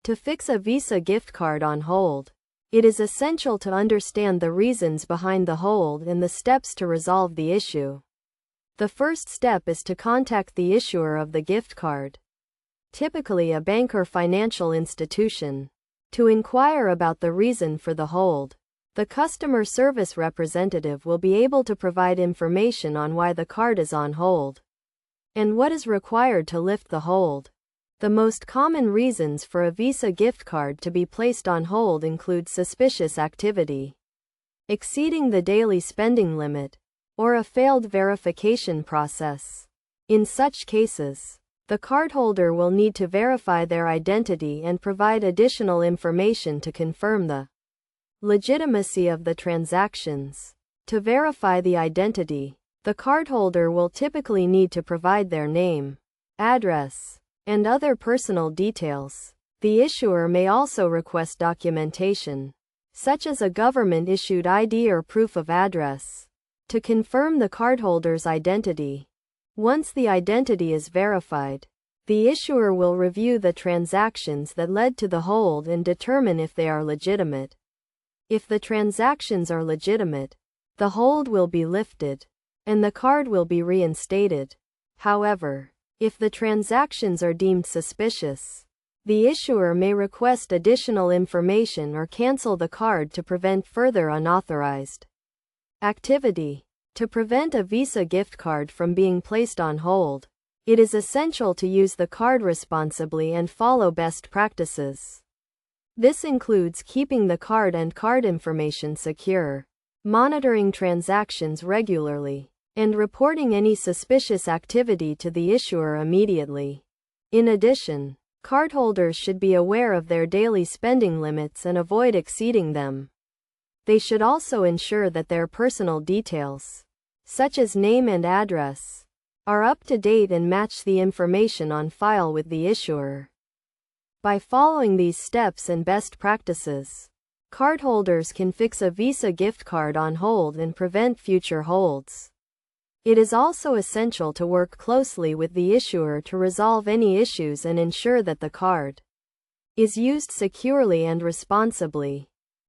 To fix a Visa gift card on hold, it is essential to understand the reasons behind the hold and the steps to resolve the issue. The first step is to contact the issuer of the gift card, typically a bank or financial institution, to inquire about the reason for the hold. The customer service representative will be able to provide information on why the card is on hold and what is required to lift the hold. The most common reasons for a Visa gift card to be placed on hold include suspicious activity, exceeding the daily spending limit, or a failed verification process. In such cases, the cardholder will need to verify their identity and provide additional information to confirm the legitimacy of the transactions. To verify the identity, the cardholder will typically need to provide their name, address, and other personal details. The issuer may also request documentation, such as a government-issued ID or proof of address, to confirm the cardholder's identity. Once the identity is verified, the issuer will review the transactions that led to the hold and determine if they are legitimate. If the transactions are legitimate, the hold will be lifted, and the card will be reinstated. However, if the transactions are deemed suspicious, the issuer may request additional information or cancel the card to prevent further unauthorized activity. To prevent a Visa gift card from being placed on hold, it is essential to use the card responsibly and follow best practices. This includes keeping the card and card information secure, monitoring transactions regularly, and reporting any suspicious activity to the issuer immediately. In addition, cardholders should be aware of their daily spending limits and avoid exceeding them. They should also ensure that their personal details, such as name and address, are up to date and match the information on file with the issuer. By following these steps and best practices, cardholders can fix a Visa gift card on hold and prevent future holds. It is also essential to work closely with the issuer to resolve any issues and ensure that the card is used securely and responsibly.